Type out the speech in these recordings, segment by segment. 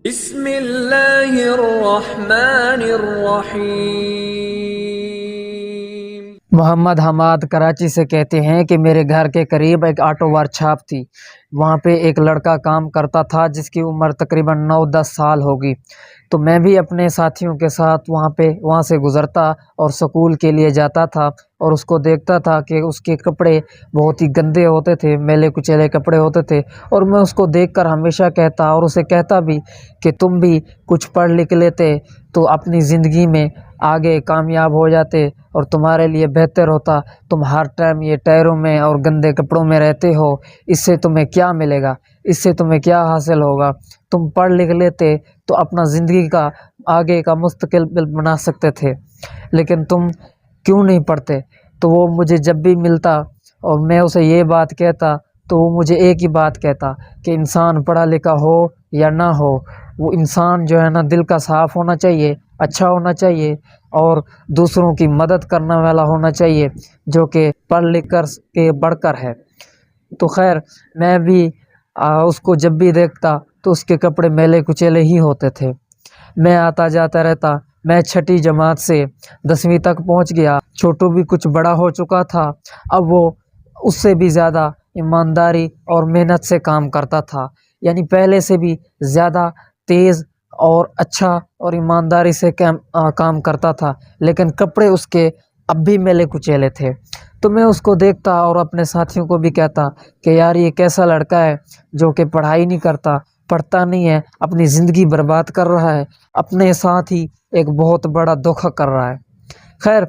بسم اللہ الرحمن الرحیم۔ محمد حماد کراچی سے کہتے ہیں کہ میرے گھر کے قریب ایک آٹو ورکشاپ تھی۔ وہاں پہ ایک لڑکا کام کرتا تھا جس کی عمر تقریباً 9-10 سال ہوگی۔ تو میں بھی اپنے ساتھیوں کے ساتھ وہاں سے گزرتا اور سکول کے لیے جاتا تھا، اور اس کو دیکھتا تھا کہ اس کے کپڑے بہت ہی گندے ہوتے تھے، میلے کچیلے کپڑے ہوتے تھے، اور میں اس کو دیکھ کر ہمیشہ کہتا اور اسے کہتا بھی کہ تم بھی کچھ پڑھ لکھ لیتے تو اپنی زندگی میں آگے کامیاب ہو جاتے اور تمہارے لیے بہتر ہوتا۔ تم ہر ٹائم یہ ٹائروں میں اور گندے کپڑوں میں رہتے ہو، اس سے تمہیں کیا ملے گا، اس سے تمہیں کیا حاصل ہوگا؟ تم پڑھ لکھ لیتے تو اپنا زندگی کا آگے کا مستقبل بنا سکتے تھے، لیکن تم کیوں نہیں پڑھتے؟ تو وہ مجھے جب بھی ملتا اور میں اسے یہ بات کہتا تو وہ مجھے ایک ہی بات کہتا کہ انسان پڑھا لکھا ہو یا نہ ہو، وہ انسان جو ہے نا دل کا صاف ہونا چاہیے، اچھا ہونا چاہیے، اور دوسروں کی مدد کرنے والا ہونا چاہیے، جو کہ پڑھ لکھ کر کے بڑھ کر ہے۔ تو خیر، میں بھی اس کو جب بھی دیکھتا تو اس کے کپڑے میلے کچیلے ہی ہوتے تھے۔ میں آتا جاتا رہتا۔ میں 6ٹھی جماعت سے 10ویں تک پہنچ گیا۔ چھوٹو بھی کچھ بڑا ہو چکا تھا، اب وہ اس سے بھی زیادہ ایمانداری اور محنت سے کام کرتا تھا، یعنی پہلے سے بھی زیادہ تیز اور اچھا اور ایمانداری سے کام کرتا تھا، لیکن کپڑے اس کے اب بھی میلے کچیلے تھے۔ تو میں اس کو دیکھتا اور اپنے ساتھیوں کو بھی کہتا کہ یار یہ کیسا لڑکا ہے جو کہ پڑھائی نہیں کرتا، پڑھتا نہیں ہے، اپنی زندگی برباد کر رہا ہے، اپنے ساتھ ہی ایک بہت بڑا دھوکہ کر رہا ہے۔ خیر،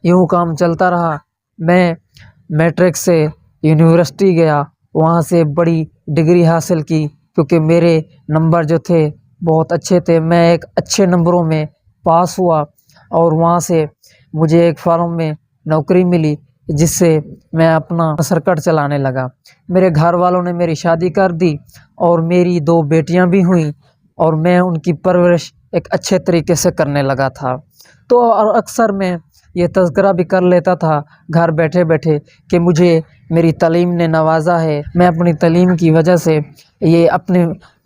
یوں کام چلتا رہا۔ میں میٹرک سے یونیورسٹی گیا، وہاں سے بڑی ڈگری حاصل کی، کیونکہ میرے نمبر جو تھے بہت اچھے تھے۔ میں ایک اچھے نمبروں میں پاس ہوا اور وہاں سے مجھے ایک فارم میں نوکری ملی، جس سے میں اپنا سرکٹ چلانے لگا۔ میرے گھر والوں نے میری شادی کر دی اور میری 2 بیٹیاں بھی ہوئیں، اور میں ان کی پرورش ایک اچھے طریقے سے کرنے لگا تھا۔ تو اور اکثر میں یہ تذکرہ بھی کر لیتا تھا گھر بیٹھے بیٹھے کہ مجھے میری تعلیم نے نوازا ہے، میں اپنی تعلیم کی وجہ سے یہ اپنے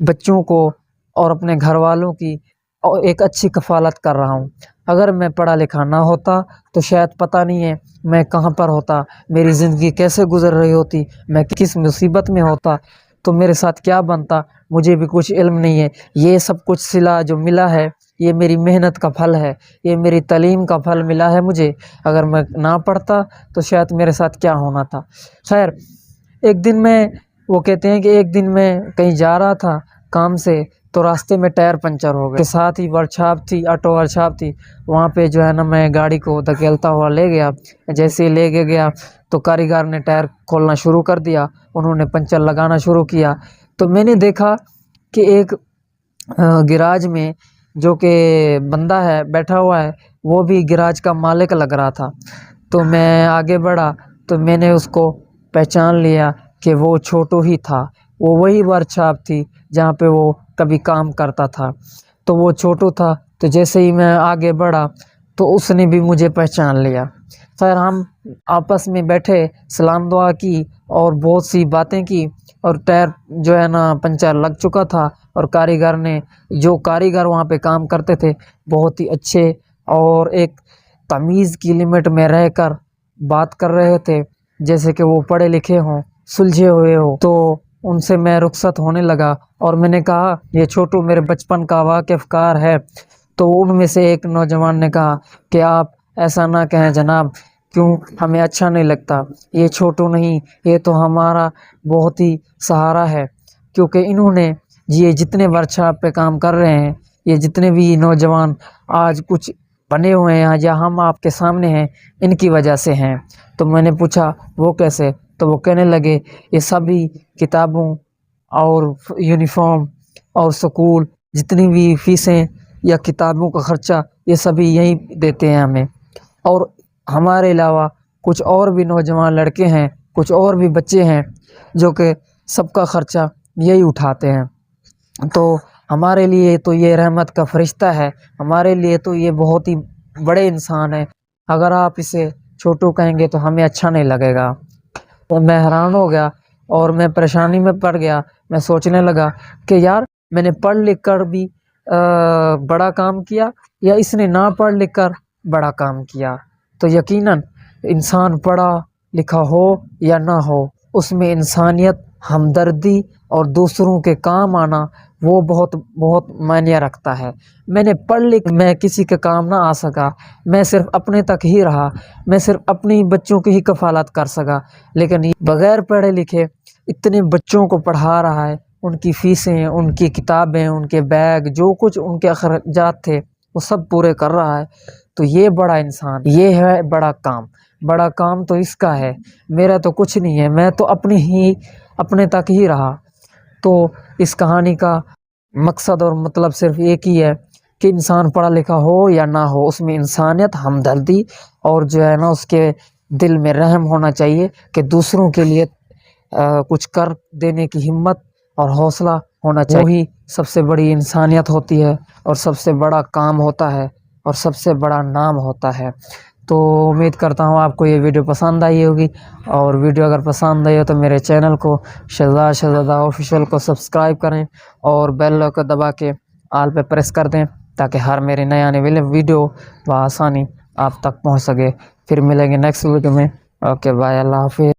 بچوں کو اور اپنے گھر والوں کی ایک اچھی کفالت کر رہا ہوں۔ اگر میں پڑھا لکھا نہ ہوتا تو شاید پتہ نہیں ہے میں کہاں پر ہوتا، میری زندگی کیسے گزر رہی ہوتی، میں کس مصیبت میں ہوتا، تو میرے ساتھ کیا بنتا، مجھے بھی کچھ علم نہیں ہے۔ یہ سب کچھ صلہ جو ملا ہے یہ میری محنت کا پھل ہے، یہ میری تعلیم کا پھل ملا ہے مجھے۔ اگر میں نہ پڑھتا تو شاید میرے ساتھ کیا ہونا تھا۔ خیر، ایک دن وہ کہتے ہیں کہ ایک دن میں کہیں جا رہا تھا کام سے، تو راستے میں ٹائر پنچر ہو گئے، کے ساتھ ہی ورکشاپ تھی، آٹو ورکشاپ تھی، وہاں پہ جو ہے نا میں گاڑی کو دھکیلتا ہوا لے گیا۔ جیسے ہی لے کے گیا تو کاریگر نے ٹائر کھولنا شروع کر دیا، انہوں نے پنچر لگانا شروع کیا۔ تو میں نے دیکھا کہ ایک گراج میں جو کہ بندہ ہے بیٹھا ہوا ہے، وہ بھی گراج کا مالک لگ رہا تھا۔ تو میں آگے بڑھا تو میں نے اس کو پہچان لیا کہ وہ چھوٹو ہی تھا، وہ وہی ورکشاپ تھی جہاں پہ وہ کبھی کام کرتا تھا۔ تو وہ چھوٹو تھا، تو جیسے ہی میں آگے بڑھا تو اس نے بھی مجھے پہچان لیا۔ خیر، ہم آپس میں بیٹھے، سلام دعا کی اور بہت سی باتیں کی، اور ٹائر جو ہے نا پنچر لگ چکا تھا، اور جو کاریگر وہاں پہ کام کرتے تھے بہت ہی اچھے اور ایک تمیز کی لمٹ میں رہ کر بات کر رہے تھے، جیسے کہ وہ پڑھے لکھے ہوں، سلجھے ہوئے ہوں۔ تو ان سے میں رخصت ہونے لگا اور میں نے کہا یہ چھوٹو میرے بچپن کا واقف کار ہے۔ تو ان میں سے ایک نوجوان نے کہا کہ آپ ایسا نہ کہیں جناب، کیوں، ہمیں اچھا نہیں لگتا، یہ چھوٹو نہیں، یہ تو ہمارا بہت ہی سہارا ہے، کیونکہ انہوں نے یہ جتنے ورکشاپ پہ کام کر رہے ہیں، یہ جتنے بھی نوجوان آج کچھ بنے ہوئے ہیں یا ہم آپ کے سامنے ہیں، ان کی وجہ سے ہیں۔ تو میں نے پوچھا وہ کیسے؟ تو وہ کہنے لگے یہ سبھی کتابوں اور یونیفارم اور سکول جتنی بھی فیسیں یا کتابوں کا خرچہ یہ سبھی یہی دیتے ہیں ہمیں، اور ہمارے علاوہ کچھ اور بھی نوجوان لڑکے ہیں، کچھ اور بھی بچے ہیں جو کہ سب کا خرچہ یہی اٹھاتے ہیں۔ تو ہمارے لیے تو یہ رحمت کا فرشتہ ہے، ہمارے لیے تو یہ بہت ہی بڑے انسان ہیں، اگر آپ اسے چھوٹو کہیں گے تو ہمیں اچھا نہیں لگے گا۔ تو میں حیران ہو گیا اور میں پریشانی میں پڑ گیا۔ میں سوچنے لگا کہ یار میں نے پڑھ لکھ کر بھی بڑا کام کیا یا اس نے نہ پڑھ لکھ کر بڑا کام کیا؟ تو یقیناً انسان پڑھا لکھا ہو یا نہ ہو، اس میں انسانیت، ہمدردی اور دوسروں کے کام آنا وہ بہت بہت معنی رکھتا ہے۔ میں نے پڑھ لکھ میں کسی کے کام نہ آ سکا، میں صرف اپنے تک ہی رہا، میں صرف اپنی بچوں کی ہی کفالت کر سکا، لیکن یہ بغیر پڑھے لکھے اتنے بچوں کو پڑھا رہا ہے، ان کی فیسیں، ان کی کتابیں، ان کے بیگ، جو کچھ ان کے اخراجات تھے وہ سب پورے کر رہا ہے۔ تو یہ بڑا انسان، یہ ہے بڑا کام۔ بڑا کام تو اس کا ہے، میرا تو کچھ نہیں ہے، میں تو اپنے تک ہی رہا۔ تو اس کہانی کا مقصد اور مطلب صرف ایک ہی ہے کہ انسان پڑھا لکھا ہو یا نہ ہو، اس میں انسانیت، ہمدردی اور جو ہے نا اس کے دل میں رحم ہونا چاہیے کہ دوسروں کے لیے کچھ کر دینے کی ہمت اور حوصلہ ہونا چاہیے۔ وہی سب سے بڑی انسانیت ہوتی ہے اور سب سے بڑا کام ہوتا ہے اور سب سے بڑا نام ہوتا ہے۔ تو امید کرتا ہوں آپ کو یہ ویڈیو پسند آئی ہوگی، اور ویڈیو اگر پسند آئی ہو تو میرے چینل کو شہزادہ آفیشیل کو سبسکرائب کریں اور بیل کو دبا کے آل پہ پریس کر دیں تاکہ ہر میری نئے آنے والی ویڈیو بآسانی آپ تک پہنچ سکے۔ پھر ملیں گے نیکسٹ ویڈیو میں۔ اوکے بائے، اللہ حافظ۔